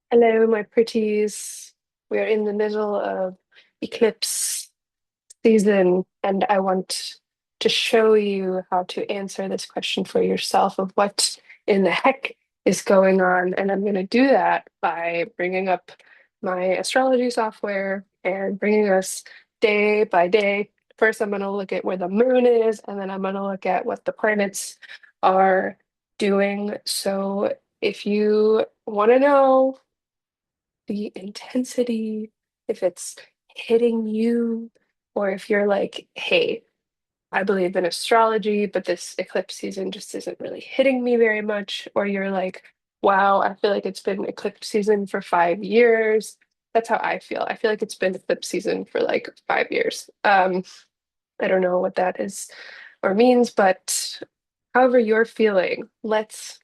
Hello, my pretties. We are in the middle of eclipse season, and I want to show you how to answer this question for yourself of what in the heck is going on. And I'm going to do that by bringing up my astrology software and bringing us day by day. First, I'm going to look at where the moon is, and then I'm going to look at what the planets are doing. So if you want to know the intensity, if it's hitting you, or if you're like, hey, I believe in astrology, but this eclipse season just isn't really hitting me very much, or you're like, wow, I feel like it's been eclipse season for 5 years. That's how I feel. I feel like it's been eclipse season for like 5 years. I don't know what that is or means, but however you're feeling, let's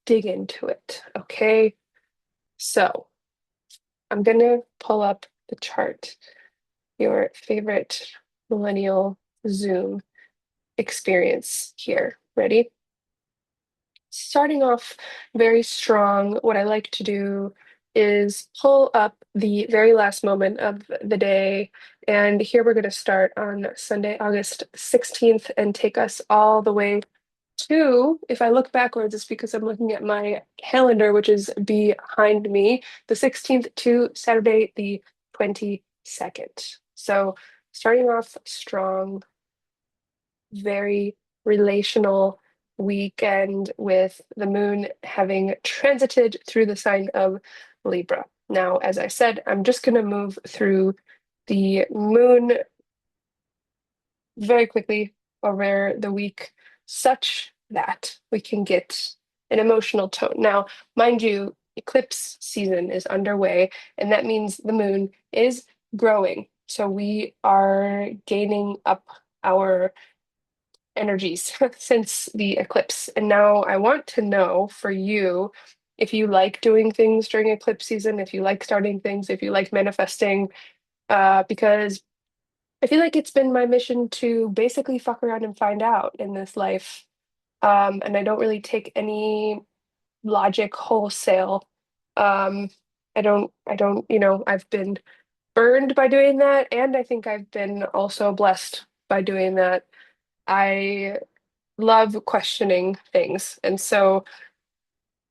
dig into it, okay? So, I'm gonna pull up the chart, your favorite millennial Zoom experience here. Ready? Starting off very strong, what I like to do is pull up the very last moment of the day. And here we're going to start on Sunday, August 16th, and take us all the way to, if I look backwards, it's because I'm looking at my calendar, which is behind me, the 16th to Saturday, the 22nd. So starting off strong, very relational weekend with the moon having transited through the sign of Libra. Now, as I said, I'm just going to move through the moon very quickly over the week, such that we can get an emotional tone. Now, mind you, eclipse season is underway, and that means the moon is growing. So we are gaining up our energies since the eclipse. And now I want to know for you if you like doing things during eclipse season, if you like starting things, if you like manifesting, because I feel like it's been my mission to basically fuck around and find out in this life. And I don't really take any logic wholesale. Um, I've been burned by doing that, and I think I've been also blessed by doing that. I love questioning things. And so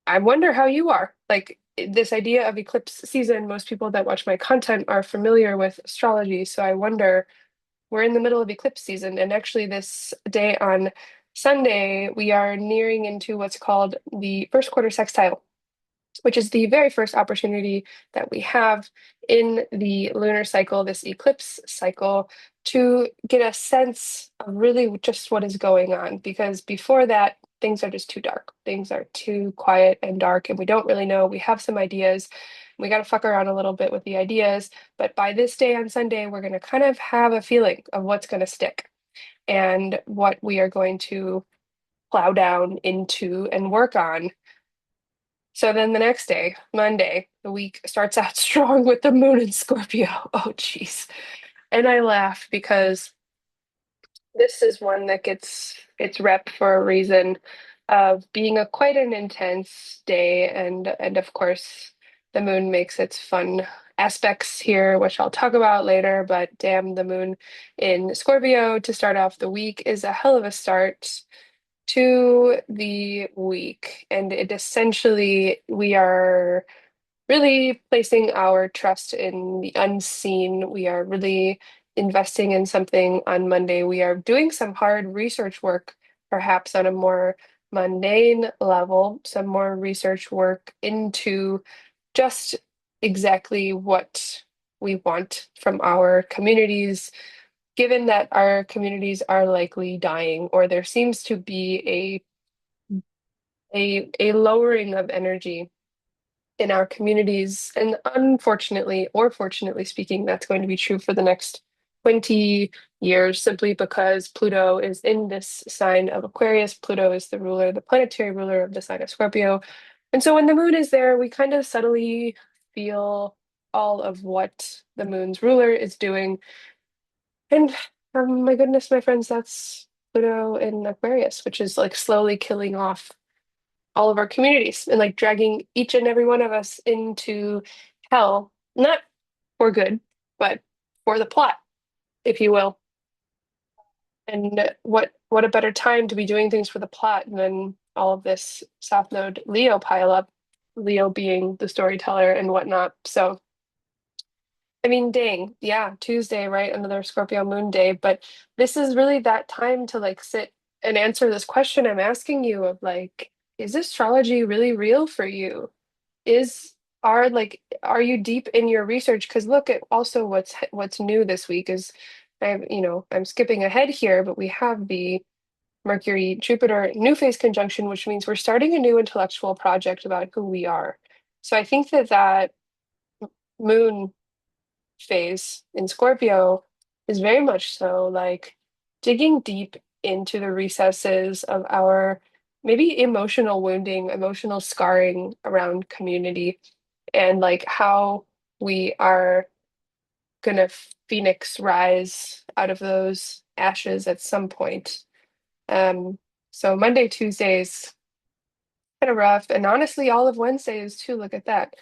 I wonder how you are. Like this idea of eclipse season, most people that watch my content are familiar with astrology. So I wonder, we're in the middle of eclipse season, and actually, this day on Sunday, we are nearing into what's called the first quarter sextile, which is the very first opportunity that we have in the lunar cycle, this eclipse cycle, to get a sense of really just what is going on. Because before that, things are just too dark. Things are too quiet and dark, and we don't really know. We have some ideas. We got to fuck around a little bit with the ideas. But by this day on Sunday, we're going to kind of have a feeling of what's going to stick and what we are going to plow down into and work on. So then the next day, Monday, the week starts out strong with the moon in Scorpio. Oh, geez. And I laugh because this is one that gets its rep for a reason of being a quite an intense day, and of course the moon makes its fun aspects here, which I'll talk about later. But damn, the moon in Scorpio to start off the week is a hell of a start to the week. And it essentially, we are really placing our trust in the unseen. We are really investing in something on Monday. We are doing some hard research work, perhaps on a more mundane level, some more research work into just exactly what we want from our communities, given that our communities are likely dying, or there seems to be a lowering of energy in our communities. And unfortunately, or fortunately speaking, that's going to be true for the next 20 years, simply because Pluto is in this sign of Aquarius. Pluto is the ruler, the planetary ruler of the sign of Scorpio. And so when the moon is there, we kind of subtly feel all of what the moon's ruler is doing. And my goodness, my friends, that's Pluto in Aquarius, which is like slowly killing off all of our communities and like dragging each and every one of us into hell, not for good, but for the plot, if you will. And what a better time to be doing things for the plot than all of this South Node Leo pile up, Leo being the storyteller and whatnot. So, I mean, dang, yeah, Tuesday, right? Another Scorpio moon day. But this is really that time to like sit and answer this question I'm asking you of like, is astrology really real for you? Is are you deep in your research? Because look at also what's new this week is I'm skipping ahead here, but we have the Mercury Jupiter new phase conjunction, which means we're starting a new intellectual project about who we are. So I think that moon phase in Scorpio is very much so like digging deep into the recesses of our maybe emotional wounding, emotional scarring around community, and like how we are gonna phoenix rise out of those ashes at some point. So Monday, Tuesdays, kind of rough, and honestly, all of Wednesdays too. Look at that.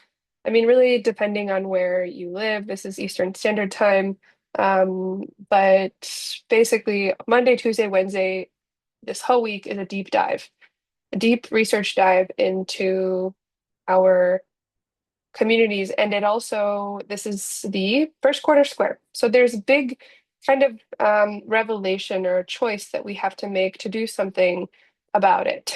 I mean, really, depending on where you live, this is Eastern Standard Time. But basically, Monday, Tuesday, Wednesday, this whole week is a deep dive, a deep research dive into our communities. And it also, this is the first quarter square. So there's a big kind of revelation or a choice that we have to make to do something about it.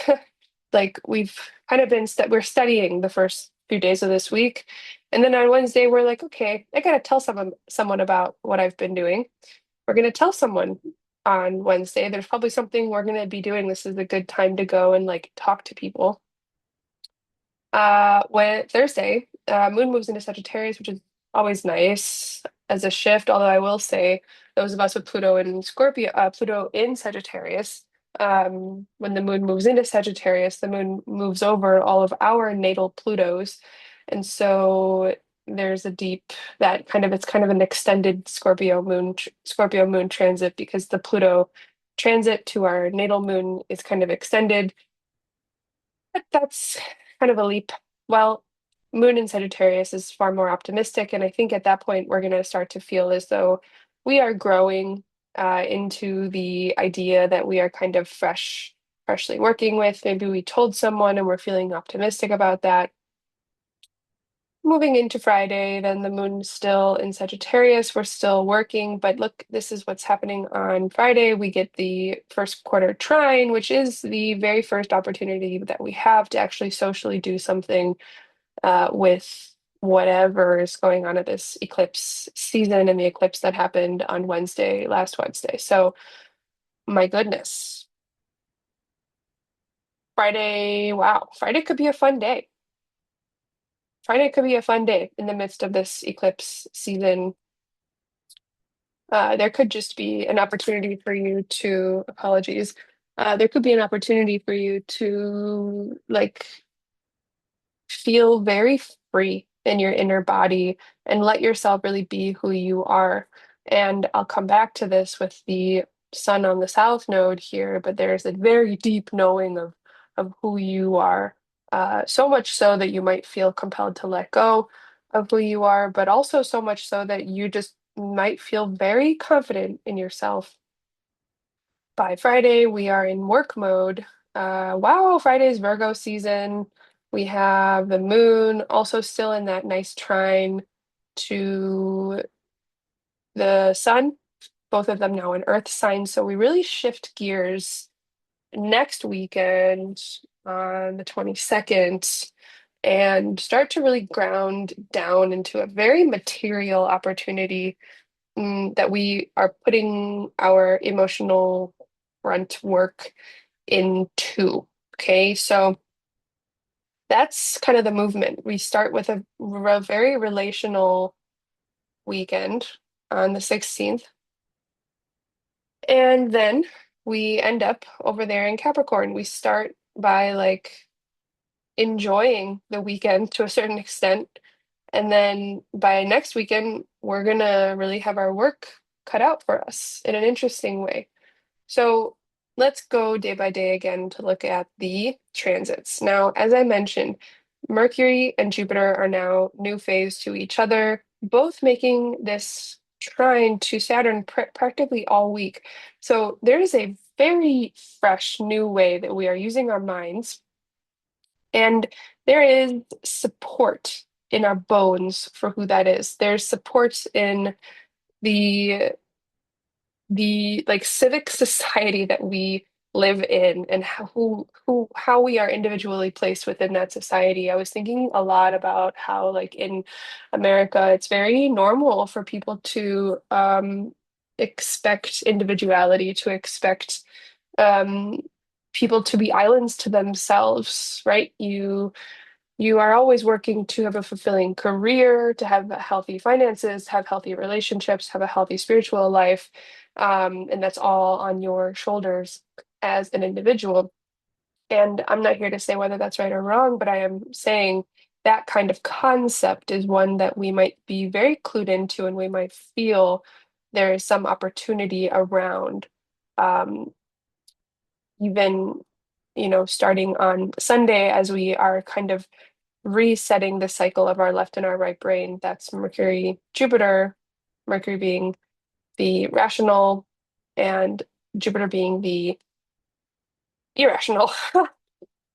Like we've kind of we're studying the first few days of this week. And then on Wednesday, we're like, okay, I gotta tell someone about what I've been doing. We're gonna tell someone on Wednesday. There's probably something we're gonna be doing. This is a good time to go and like talk to people. When Thursday, Moon moves into Sagittarius, which is always nice as a shift. Although I will say, those of us with Pluto in Scorpio, Pluto in Sagittarius, when the Moon moves into Sagittarius, the Moon moves over all of our natal Plutos, and so there's a deep that kind of it's kind of an extended Scorpio Moon transit because the Pluto transit to our natal Moon is kind of extended, but that's kind of a leap. Well, Moon in Sagittarius is far more optimistic, and I think at that point we're going to start to feel as though we are growing into the idea that we are kind of freshly working with. Maybe we told someone and we're feeling optimistic about that. Moving into Friday, then the moon's still in Sagittarius. We're still working, but look, this is what's happening on Friday. We get the first quarter trine, which is the very first opportunity that we have to actually socially do something with whatever is going on at this eclipse season and the eclipse that happened on last Wednesday. So, my goodness, Friday, wow, Friday could be a fun day. Friday could be a fun day in the midst of this eclipse season. There could just be an opportunity for you to, apologies, there could be an opportunity for you to like feel very free in your inner body and let yourself really be who you are. And I'll come back to this with the sun on the south node here, but there's a very deep knowing of who you are. So much so that you might feel compelled to let go of who you are, but also so much so that you just might feel very confident in yourself. By Friday, we are in work mode. Wow, Friday's Virgo season. We have the moon also still in that nice trine to the sun, both of them now in earth signs. So we really shift gears next weekend on the 22nd and start to really ground down into a very material opportunity that we are putting our emotional front work into. Okay, so that's kind of the movement. We start with a very relational weekend on the 16th, and then we end up over there in Capricorn. We start by like enjoying the weekend to a certain extent, and then by next weekend, we're gonna really have our work cut out for us in an interesting way. So let's go day by day again to look at the transits. Now, as I mentioned, Mercury and Jupiter are now new phase to each other, both making this trine to Saturn practically all week. So there is a very fresh new way that we are using our minds, and there is support in our bones for who that is. There's support in the like civic society that we live in and how we are individually placed within that society. I was thinking a lot about how like in America it's very normal for people to expect individuality, to expect um people to be islands to themselves, right? You are always working to have a fulfilling career, to have healthy finances, have healthy relationships, have a healthy spiritual life. And that's all on your shoulders as an individual. And I'm not here to say whether that's right or wrong, but I am saying that kind of concept is one that we might be very clued into, and we might feel there is some opportunity around, um, even, starting on Sunday as we are kind of resetting the cycle of our left and our right brain. That's Mercury, Jupiter, Mercury being the rational and Jupiter being the irrational,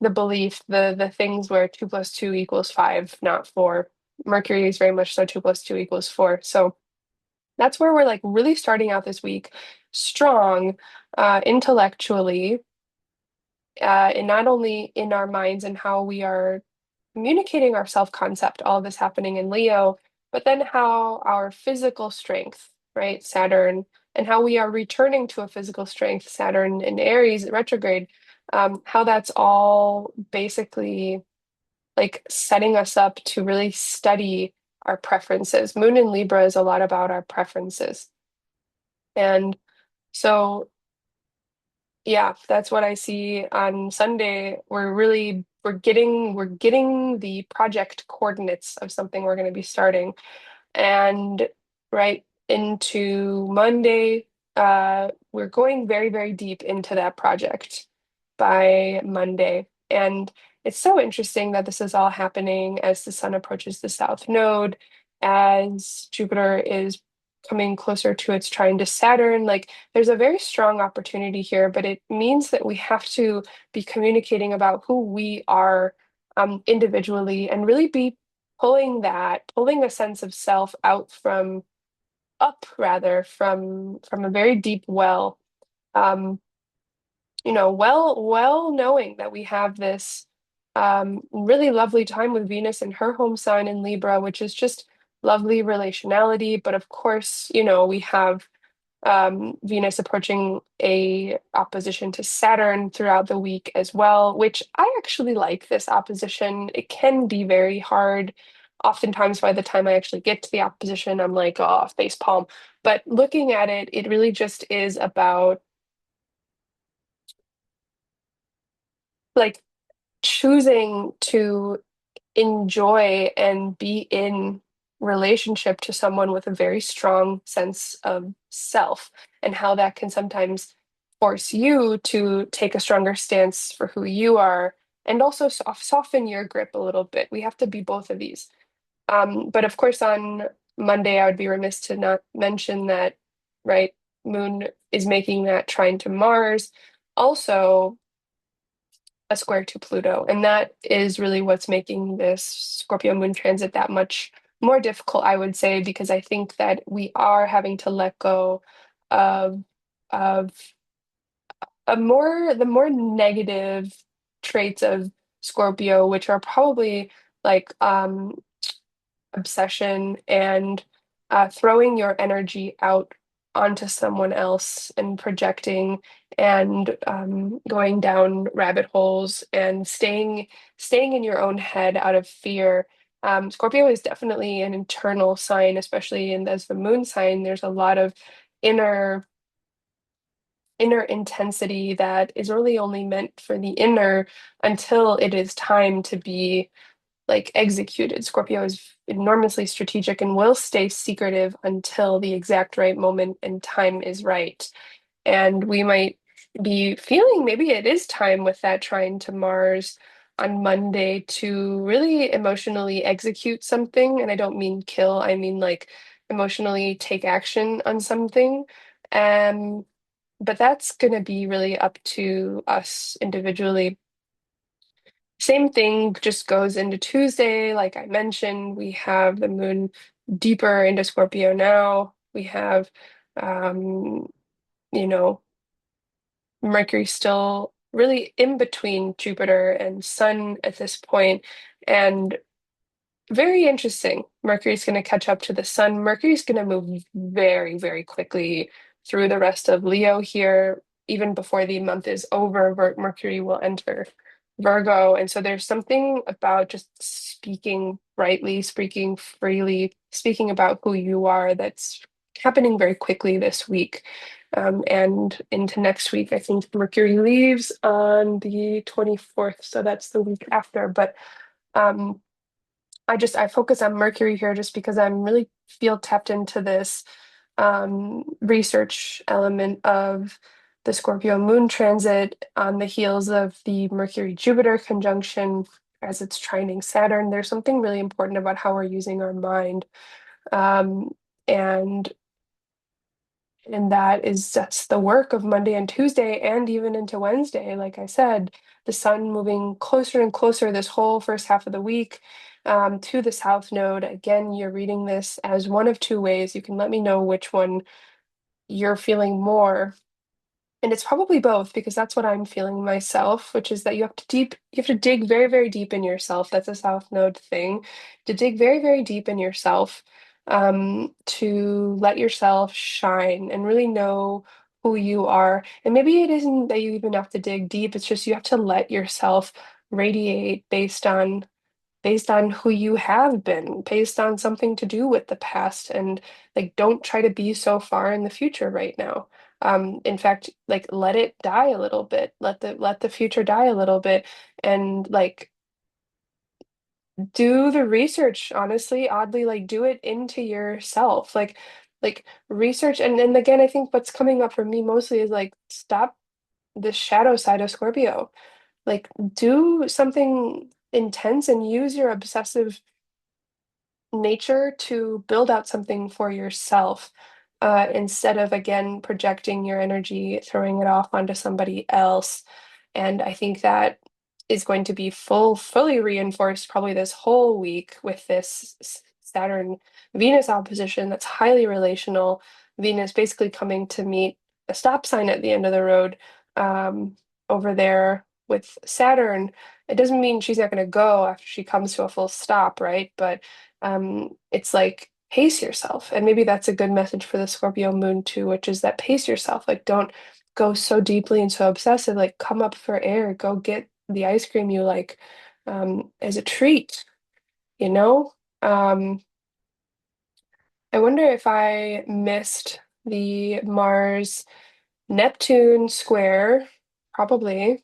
the belief, the things where 2 + 2 = 5, not 4. Mercury is very much so 2 + 2 = 4. So that's where we're like really starting out this week strong, intellectually, and not only in our minds and how we are communicating our self-concept, all of this happening in Leo, but then how our physical strength, right, Saturn, and how we are returning to a physical strength, Saturn in Aries retrograde, how that's all basically like setting us up to really study our preferences. Moon in Libra is a lot about our preferences. And so yeah, that's what I see on Sunday. We're getting the project coordinates of something we're going to be starting. And right into Monday, we're going very, very deep into that project by Monday. And it's so interesting that this is all happening as the sun approaches the south node, as Jupiter is coming closer to its trine to Saturn. Like there's a very strong opportunity here, but it means that we have to be communicating about who we are individually and really be pulling a sense of self out from up rather from a very deep well. Um, well knowing that we have this really lovely time with Venus and her home sign in Libra, which is just lovely relationality. But of course, we have Venus approaching a opposition to Saturn throughout the week as well, which I actually like this opposition. It can be very hard. Oftentimes, by the time I actually get to the opposition, I'm like, oh, face palm. But looking at it, it really just is about like choosing to enjoy and be in relationship to someone with a very strong sense of self, and how that can sometimes force you to take a stronger stance for who you are and also soften your grip a little bit. We have to be both of these. But of course, on Monday, I would be remiss to not mention that, right, Moon is making that trine to Mars. Also, a square to Pluto. And that is really what's making this Scorpio moon transit that much more difficult, I would say, because I think that we are having to let go of of the more negative traits of Scorpio, which are probably like obsession and throwing your energy out onto someone else and projecting and going down rabbit holes and staying in your own head out of fear. Scorpio is definitely an internal sign, especially in as the moon sign. There's a lot of inner inner intensity that is really only meant for the inner until it is time to be like executed. Scorpio is enormously strategic and will stay secretive until the exact right moment and time is right. And we might be feeling maybe it is time with that trine to Mars on Monday to really emotionally execute something. And I don't mean kill, I mean like emotionally take action on something. Um, but that's going to be really up to us individually. Same thing just goes into Tuesday. Like I mentioned, we have the moon deeper into Scorpio now. We have, um, you know, Mercury still really in between Jupiter and Sun at this point, and very interesting. Mercury's going to catch up to the sun. Mercury's going to move very, very quickly through the rest of Leo here. Even before the month is over, Mercury will enter Virgo. And so there's something about just speaking brightly, speaking freely, speaking about who you are that's happening very quickly this week. And into next week, I think Mercury leaves on the 24th. So that's the week after. But um, I focus on Mercury here just because I'm really feel tapped into this research element of the Scorpio moon transit on the heels of the Mercury Jupiter conjunction as it's trining Saturn. There's something really important about how we're using our mind. Um, and and that's the work of Monday and Tuesday and even into Wednesday. Like I said, the sun moving closer and closer this whole first half of the week to the south node. Again, you're reading this as one of two ways. You can let me know which one you're feeling more. And it's probably both because that's what I'm feeling myself, which is that you have to dig very, very deep in yourself. That's a South Node thing, to dig very, very deep in yourself, to let yourself shine and really know who you are. And maybe it isn't that you even have to dig deep, it's just you have to let yourself radiate based on who you have been, based on something to do with the past, and like don't try to be so far in the future right now. In fact, like let it die a little bit. Let the future die a little bit and like do the research, honestly, oddly, like do it into yourself. Like research and again, I think what's coming up for me mostly is like stop the shadow side of Scorpio. Like do something intense and use your obsessive nature to build out something for yourself instead of again projecting your energy, throwing it off onto somebody else. And I think that is going to be fully reinforced probably this whole week with this Saturn Venus opposition that's highly relational. Venus basically coming to meet a stop sign at the end of the road um, over there with Saturn. It doesn't mean she's not going to go after she comes to a full stop, right? But it's like pace yourself. And maybe that's a good message for the Scorpio moon too, which is that pace yourself. Like don't go so deeply and so obsessive. Like come up for air, go get the ice cream you like as a treat, you know? Um, I wonder if I missed the Mars Neptune square. Probably.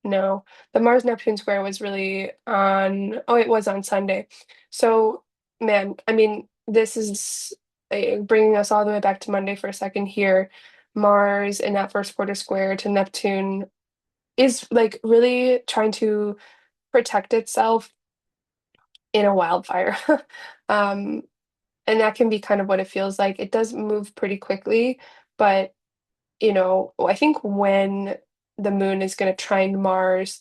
No, the Mars Neptune square was really on, oh, it was on Sunday. So, man, I mean, this is bringing us all the way back to Monday for a second here. Mars in that first quarter square to Neptune is like really trying to protect itself in a wildfire. Um, and that can be kind of what it feels like. It does move pretty quickly, but I think when the moon is going to trine Mars,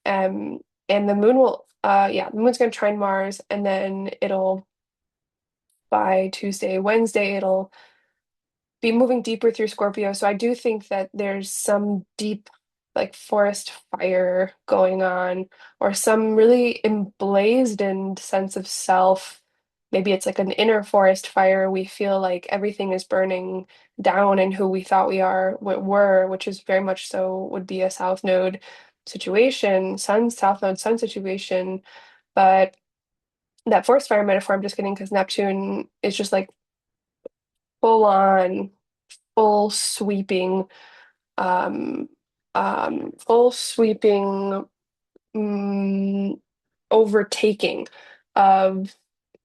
Um, and the moon's gonna trine Mars, and then it'll by Tuesday, Wednesday, it'll be moving deeper through Scorpio. So I do think that there's some deep, like forest fire going on, or some really emblazoned sense of self. Maybe it's like an inner forest fire. We feel like everything is burning down and who we thought we were, which is very much so would be a South Node situation, South Node, Sun situation. But that forest fire metaphor I'm just getting because Neptune is just like full on full sweeping, um, full sweeping mm, overtaking of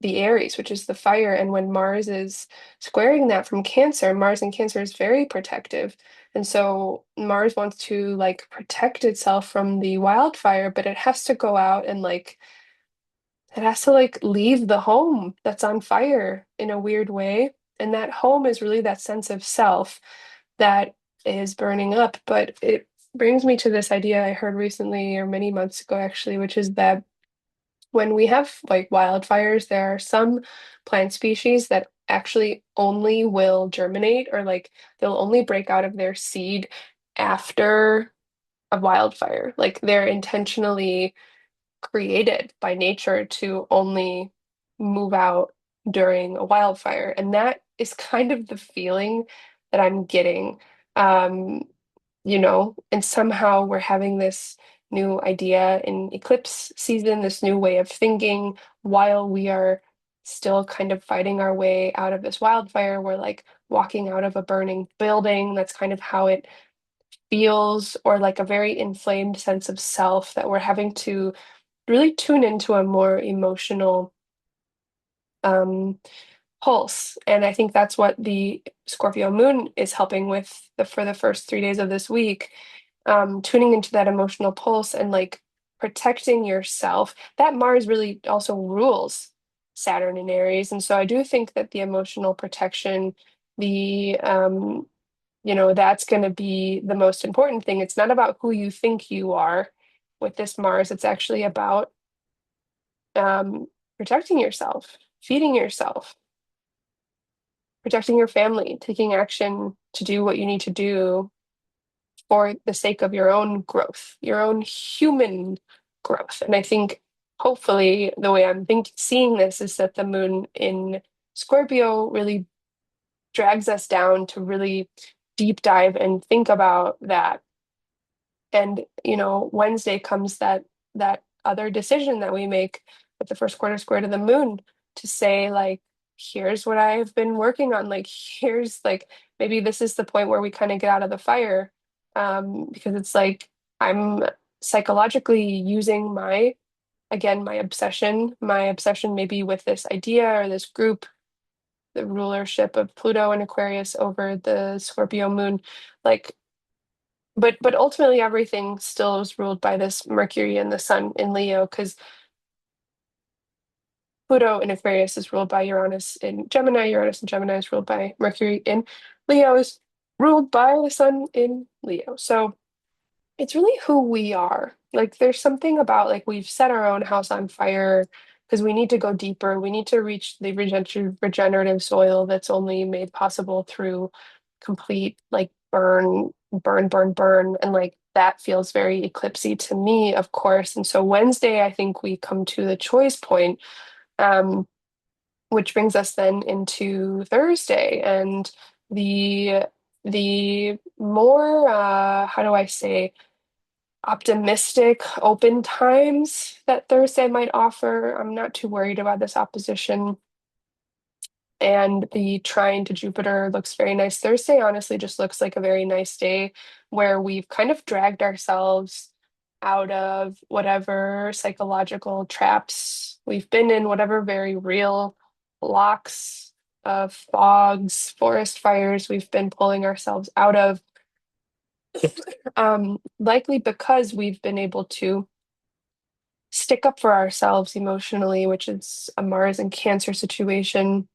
the Aries, which is the fire. And when Mars is squaring that from Cancer, Mars in Cancer is very protective. And so Mars wants to like protect itself from the wildfire, but it has to go out and like it has to like leave the home that's on fire in a weird way. And that home is really that sense of self that is burning up. But it brings me to this idea I heard recently or many months ago actually, which is that when we have like wildfires, there are some plant species that actually only will germinate or like they'll only break out of their seed after a wildfire. Like they're intentionally created by nature to only move out during a wildfire. And that is kind of the feeling that I'm getting. Um, and somehow we're having this new idea in eclipse season, this new way of thinking while we are still kind of fighting our way out of this wildfire. We're like walking out of a burning building. That's kind of how it feels, or like a very inflamed sense of self that we're having to really tune into a more emotional um, pulse. And I think that's what the Scorpio moon is helping with for the first 3 days of this week, tuning into that emotional pulse and like protecting yourself. That Mars really also rules Saturn in Aries. And so I do think that the emotional protection, the that's going to be the most important thing. It's not about who you think you are with this Mars. It's actually about um, protecting yourself, feeding yourself, protecting your family, taking action to do what you need to do for the sake of your own growth, your own human growth. And I think hopefully the way seeing this is that the moon in Scorpio really drags us down to really deep dive and think about that. And Wednesday comes that other decision that we make with the first quarter square to the moon to say like, here's what I've been working on. Like, here's like maybe this is the point where we kind of get out of the fire, because it's like I'm psychologically using my obsession maybe with this idea or this group, the rulership of Pluto and Aquarius over the Scorpio moon, like but ultimately everything still is ruled by this Mercury and the Sun in Leo, because Pluto in Aquarius is ruled by Uranus in Gemini. Uranus in Gemini is ruled by Mercury in Leo, is ruled by the Sun in Leo. So it's really who we are. Like there's something about like we've set our own house on fire because we need to go deeper. We need to reach the regenerative soil that's only made possible through complete like burn, burn, burn, burn. And like that feels very eclipsy to me, of course. And so Wednesday, I think we come to the choice point, um, which brings us then into Thursday and the the more how do I say optimistic, open times that Thursday might offer. I'm not too worried about this opposition. And the trine to Jupiter looks very nice. Thursday honestly just looks like a very nice day where we've kind of dragged ourselves out of whatever psychological traps we've been in, whatever very real blocks of fogs, forest fires we've been pulling ourselves out of, likely because we've been able to stick up for ourselves emotionally, which is a Mars and Cancer situation.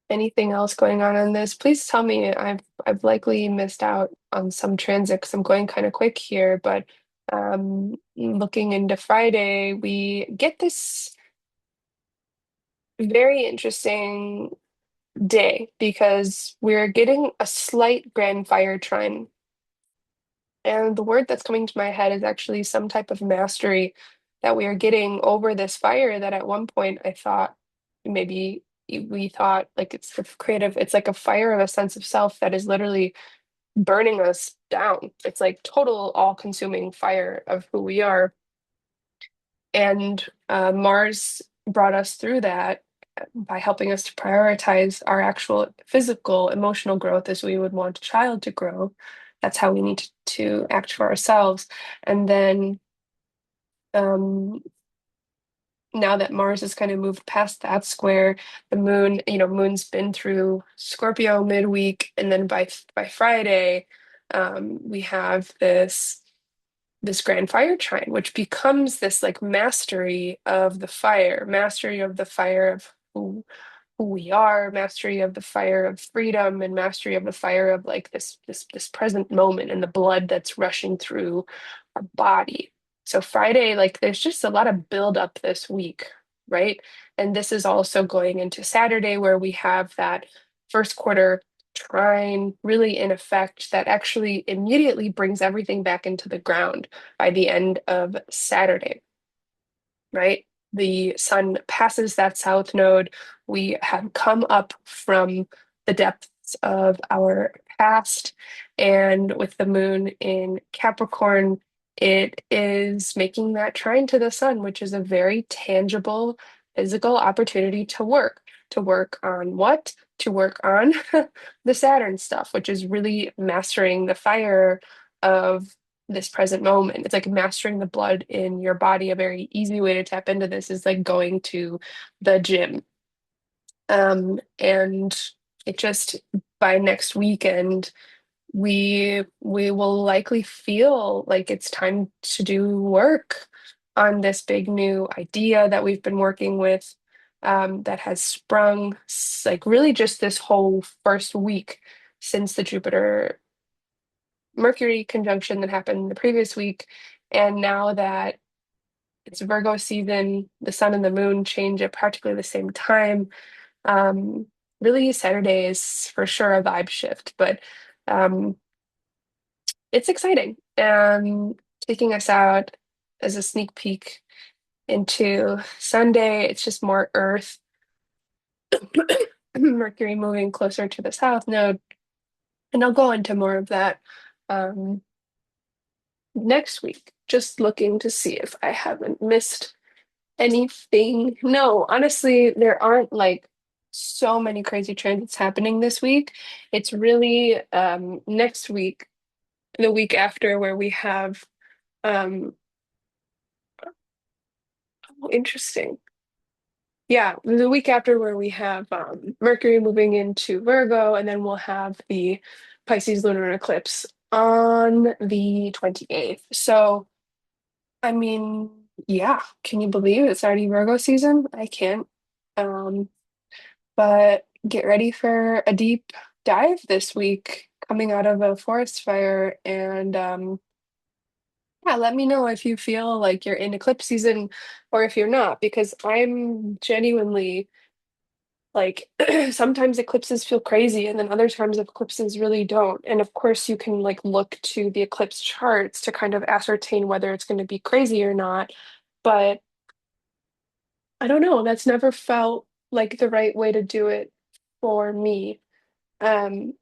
Anything else going on in this? Please tell me. I've likely missed out on some transit because I'm going kind of quick here, but looking into Friday, we get this very interesting day because we're getting a slight grand fire trine. And the word that's coming to my head is actually some type of mastery that we are getting over this fire that at one point I thought maybe we thought like it's the creative, it's like a fire of a sense of self that is literally burning us down. It's like total all-consuming fire of who we are. And Mars brought us through that by helping us to prioritize our actual physical, emotional growth as we would want a child to grow. That's how we need to act for ourselves. And then um, now that Mars has kind of moved past that square, the moon, moon's been through Scorpio midweek, and then by Friday, we have this grand fire trine, which becomes this like mastery of the fire of who we are, mastery of the fire of freedom, and mastery of the fire of like this present moment and the blood that's rushing through our body. So Friday, like there's just a lot of build up this week, right? And this is also going into Saturday where we have that first quarter trine really in effect that actually immediately brings everything back into the ground by the end of Saturday, right? The sun passes that south node. We have come up from the depths of our past, and with the moon in Capricorn, it is making that trine to the sun, which is a very tangible physical opportunity to work. To work on what? To work on the Saturn stuff, which is really mastering the fire of this present moment. It's like mastering the blood in your body. A very easy way to tap into this is like going to the gym. And it just by next weekend, we will likely feel like it's time to do work on this big new idea that we've been working with, that has sprung like really just this whole first week since the Jupiter Mercury conjunction that happened the previous week. And now that it's Virgo season, the sun and the moon change at practically the same time. Um, Really, Saturday is for sure a vibe shift, but um, it's exciting. Taking us out as a sneak peek into Sunday, it's just more Earth, Mercury moving closer to the south node. And I'll go into more of that um, next week, just looking to see if I haven't missed anything. No, honestly, there aren't like so many crazy transits happening this week. It's really next week, the week after, where we have oh, interesting. Yeah, the week after where we have Mercury moving into Virgo, and then we'll have the Pisces lunar eclipse on the 28th. So I mean, yeah, can you believe it's already Virgo season? I can't. Um, but get ready for a deep dive this week coming out of a forest fire. And yeah, let me know if you feel like you're in eclipse season or if you're not, because I'm genuinely like sometimes eclipses feel crazy and then other times eclipses really don't. And of course, you can like look to the eclipse charts to kind of ascertain whether it's going to be crazy or not. But I don't know. That's never felt like the right way to do it for me.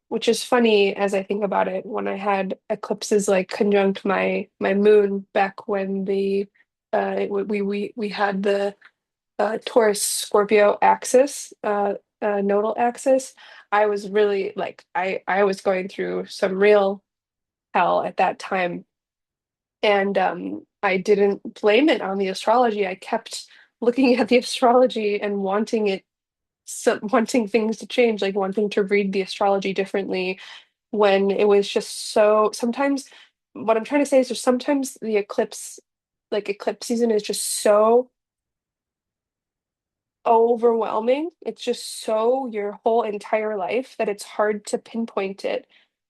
Which is funny as I think about it. When I had eclipses like conjunct my moon back when the we had the Taurus Scorpio axis, nodal axis, I was really like I was going through some real hell at that time, and I didn't blame it on the astrology. I kept looking at the astrology and wanting it, so wanting things to change, like wanting to read the astrology differently when it was just so sometimes what I'm trying to say is just sometimes the eclipse, like eclipse season is just so overwhelming. It's just so your whole entire life that it's hard to pinpoint it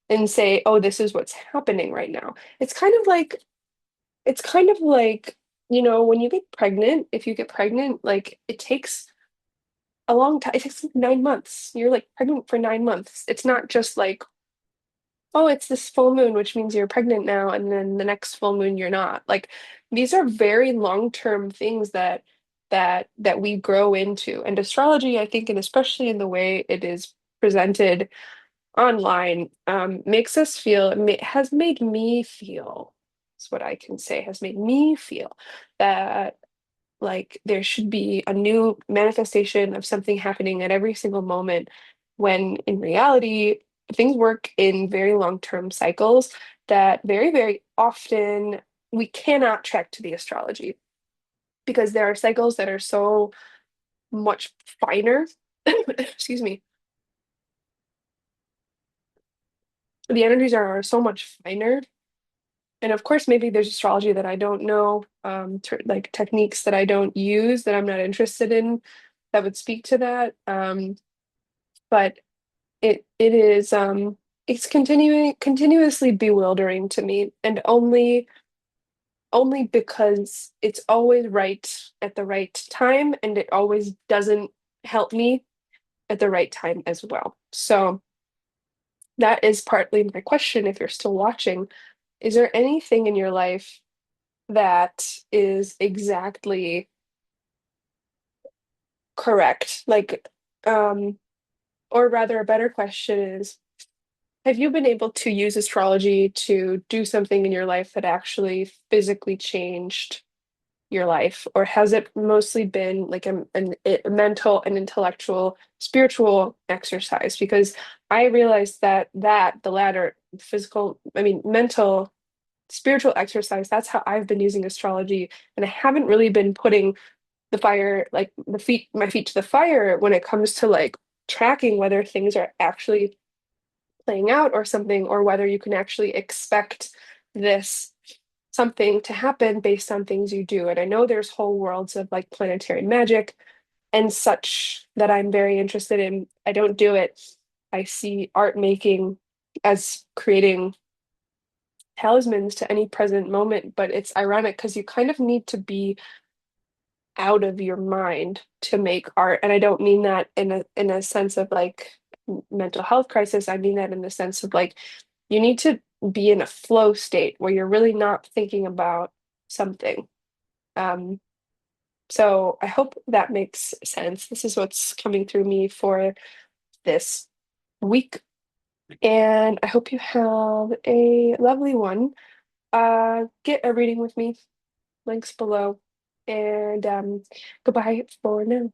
and say, oh, this is what's happening right now. It's kind of like, when you get pregnant, if you get pregnant, like it takes a long time. It takes like 9 months. You're like pregnant for 9 months. It's not just like, oh, it's this full moon, which means you're pregnant now, and then the next full moon you're not. Like these are very long-term things that we grow into. And astrology, I think, and especially in the way it is presented online, makes us feel, has made me feel, is what I can say, has made me feel that like there should be a new manifestation of something happening at every single moment, when in reality, things work in very long-term cycles that very, very often we cannot track to the astrology because there are cycles that are so much finer. Excuse me. The energies are so much finer. And of course, maybe there's astrology that I don't know, like techniques that I don't use that I'm not interested in that would speak to that. But it is it's continuously bewildering to me, and only because it's always right at the right time, and it always doesn't help me at the right time as well. So that is partly my question if you're still watching. Is there anything in your life that is exactly correct? Like, or rather, a better question is, have you been able to use astrology to do something in your life that actually physically changed your life? Or has it mostly been like a mental and intellectual, spiritual exercise? Because I realized that the latter, physical, I mean, mental, spiritual exercise, that's how I've been using astrology. And I haven't really been putting the fire, like my feet to the fire when it comes to like tracking whether things are actually playing out or something, or whether you can actually expect this something to happen based on things you do. And I know there's whole worlds of like planetary magic and such that I'm very interested in. I don't do it. I see art making as creating talismans to any present moment, but it's ironic because you kind of need to be out of your mind to make art. And I don't mean that in a sense of like mental health crisis. I mean that in the sense of like you need to be in a flow state where you're really not thinking about something. Um, so I hope that makes sense. This is what's coming through me for this week. And I hope you have a lovely one. Get a reading with me, links below. And goodbye for now.